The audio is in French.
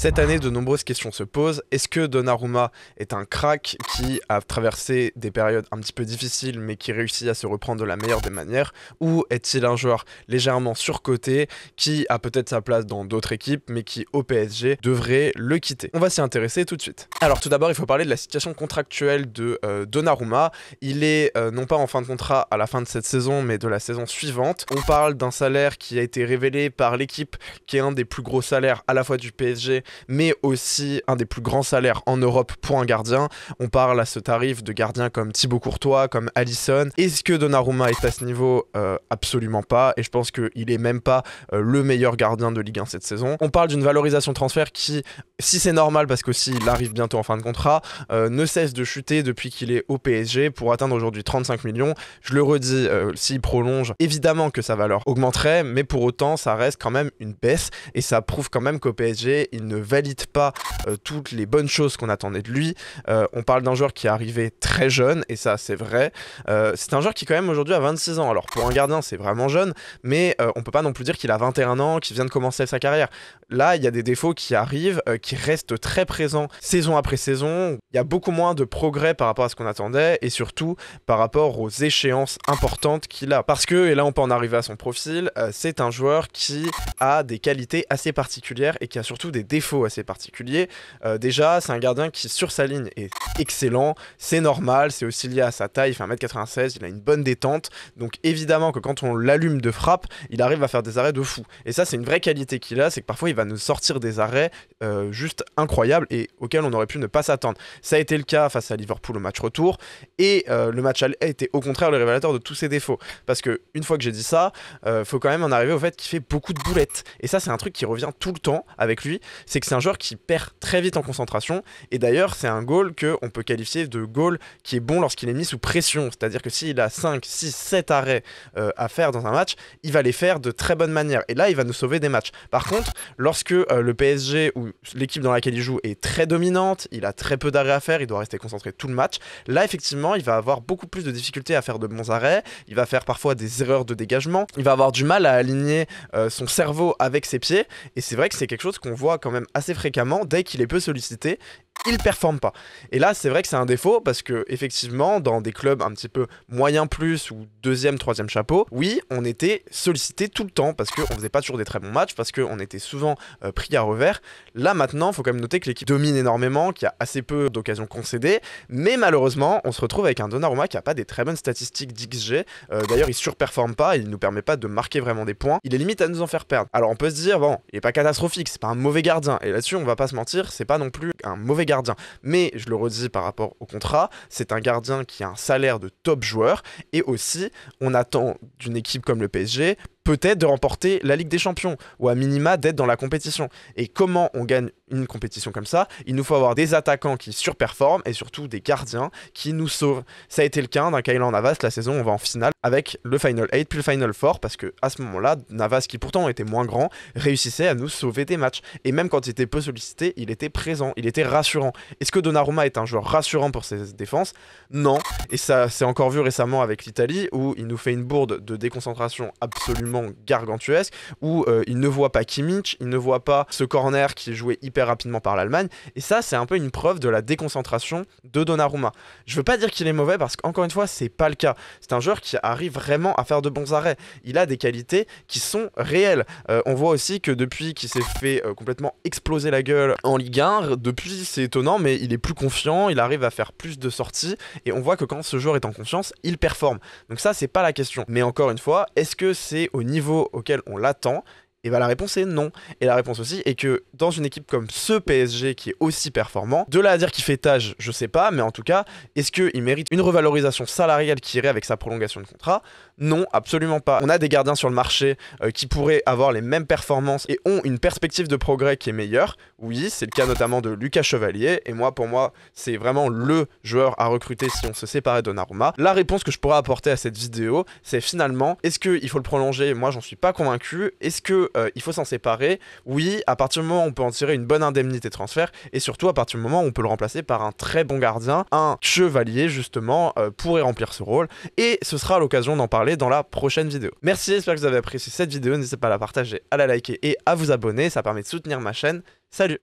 Cette année, de nombreuses questions se posent. Est-ce que Donnarumma est un crack qui a traversé des périodes un petit peu difficiles mais qui réussit à se reprendre de la meilleure des manières? Ou est-il un joueur légèrement surcoté qui a peut-être sa place dans d'autres équipes mais qui au PSG devrait le quitter? On va s'y intéresser tout de suite. Alors tout d'abord, il faut parler de la situation contractuelle de Donnarumma. Il est non pas en fin de contrat à la fin de cette saison mais de la saison suivante. On parle d'un salaire qui a été révélé par l'équipe qui est un des plus gros salaires à la fois du PSG mais aussi un des plus grands salaires en Europe pour un gardien. On parle à ce tarif de gardiens comme Thibaut Courtois, comme Alisson. Est-ce que Donnarumma est à ce niveau? Absolument pas, et je pense qu'il est même pas le meilleur gardien de Ligue 1 cette saison. On parle d'une valorisation transfert qui, si c'est normal parce qu'aussi il arrive bientôt en fin de contrat, ne cesse de chuter depuis qu'il est au PSG pour atteindre aujourd'hui 35 millions. Je le redis, s'il prolonge, évidemment que sa valeur augmenterait, mais pour autant ça reste quand même une baisse, et ça prouve quand même qu'au PSG il ne valide pas toutes les bonnes choses qu'on attendait de lui. On parle d'un joueur qui est arrivé très jeune, et ça c'est vrai. C'est un joueur qui quand même aujourd'hui a 26 ans. Alors pour un gardien c'est vraiment jeune, mais on peut pas non plus dire qu'il a 21 ans, qu'il vient de commencer sa carrière. Là il y a des défauts qui arrivent, qui restent très présents saison après saison. Il y a beaucoup moins de progrès par rapport à ce qu'on attendait, et surtout par rapport aux échéances importantes qu'il a. Parce que, et là on peut en arriver à son profil, c'est un joueur qui a des qualités assez particulières et qui a surtout des défauts assez particuliers. Déjà, c'est un gardien qui, sur sa ligne, est excellent. C'est normal, c'est aussi lié à sa taille. Il fait 1m96, il a une bonne détente. Donc évidemment que quand on l'allume de frappe, il arrive à faire des arrêts de fou. Et ça, c'est une vraie qualité qu'il a, c'est que parfois il va nous sortir des arrêts juste incroyables et auxquels on aurait pu ne pas s'attendre. Ça a été le cas face à Liverpool au match retour, et le match aller a été au contraire le révélateur de tous ses défauts. Parce que une fois que j'ai dit ça, faut quand même en arriver au fait qu'il fait beaucoup de boulettes. Et ça, c'est un truc qui revient tout le temps avec lui, c'est que c'est un joueur qui perd très vite en concentration, et d'ailleurs c'est un goal qu'on peut qualifier de goal qui est bon lorsqu'il est mis sous pression, c'est-à-dire que s'il a 5, 6, 7 arrêts à faire dans un match, il va les faire de très bonne manière, et là il va nous sauver des matchs. Par contre, lorsque le PSG ou l'équipe dans laquelle il joue est très dominante, il a très peu d'arrêts à faire, il doit rester concentré tout le match, là effectivement il va avoir beaucoup plus de difficultés à faire de bons arrêts, il va faire parfois des erreurs de dégagement, il va avoir du mal à aligner son cerveau avec ses pieds, et c'est vrai que c'est quelque chose qu'on voit quand même assez fréquemment. Dès qu'il est peu sollicité, il performe pas. Et là, c'est vrai que c'est un défaut parce que, effectivement, dans des clubs un petit peu moyen plus ou deuxième, troisième chapeau, oui, on était sollicité tout le temps parce qu'on faisait pas toujours des très bons matchs, parce qu'on était souvent pris à revers. Là, maintenant, il faut quand même noter que l'équipe domine énormément, qu'il y a assez peu d'occasions concédées, mais malheureusement, on se retrouve avec un Donnarumma qui a pas des très bonnes statistiques d'XG. D'ailleurs, il surperforme pas, il nous permet pas de marquer vraiment des points. Il est limite à nous en faire perdre. Alors, on peut se dire, bon, il est pas catastrophique, c'est pas un mauvais gardien. Et là-dessus, on va pas se mentir, c'est pas non plus un mauvais gardien. Mais je le redis par rapport au contrat, c'est un gardien qui a un salaire de top joueur, et aussi on attend d'une équipe comme le PSG peut-être de remporter la Ligue des Champions, ou à minima d'être dans la compétition. Et comment on gagne une compétition comme ça? Il nous faut avoir des attaquants qui surperforment et surtout des gardiens qui nous sauvent. Ça a été le cas d'un Keylor Navas la saison où on va en finale avec le Final 8 puis le Final 4, parce que à ce moment-là, Navas, qui pourtant était moins grand, réussissait à nous sauver des matchs. Et même quand il était peu sollicité, il était présent, il était rassurant. Est-ce que Donnarumma est un joueur rassurant pour ses défenses? Non. Et ça s'est encore vu récemment avec l'Italie, où il nous fait une bourde de déconcentration absolument gargantuesque, où il ne voit pas Kimmich, il ne voit pas ce corner qui est joué hyper rapidement par l'Allemagne, et ça c'est un peu une preuve de la déconcentration de Donnarumma. Je veux pas dire qu'il est mauvais, parce qu'encore une fois c'est pas le cas, c'est un joueur qui arrive vraiment à faire de bons arrêts, il a des qualités qui sont réelles. On voit aussi que depuis qu'il s'est fait complètement exploser la gueule en Ligue 1, depuis c'est étonnant, mais il est plus confiant, il arrive à faire plus de sorties, et on voit que quand ce joueur est en confiance, il performe. Donc ça c'est pas la question, mais encore une fois, est-ce que c'est au niveau auquel on l'attend? Et bah la réponse est non. Et la réponse aussi est que dans une équipe comme ce PSG qui est aussi performant, de là à dire qu'il fait tâche, je sais pas, mais en tout cas, est-ce qu'il mérite une revalorisation salariale qui irait avec sa prolongation de contrat? Non, absolument pas. On a des gardiens sur le marché qui pourraient avoir les mêmes performances et ont une perspective de progrès qui est meilleure. Oui, c'est le cas notamment de Lucas Chevalier, et moi, pour moi, c'est vraiment le joueur à recruter si on se séparait de Donnarumma. La réponse que je pourrais apporter à cette vidéo, c'est finalement, est-ce qu'il faut le prolonger? Moi, j'en suis pas convaincu. Est-ce que il faut s'en séparer? Oui, à partir du moment où on peut en tirer une bonne indemnité de transfert, et surtout à partir du moment où on peut le remplacer par un très bon gardien, un Chevalier justement, pourrait remplir ce rôle, et ce sera l'occasion d'en parler dans la prochaine vidéo. Merci, j'espère que vous avez apprécié cette vidéo, n'hésitez pas à la partager, à la liker et à vous abonner, ça permet de soutenir ma chaîne. Salut!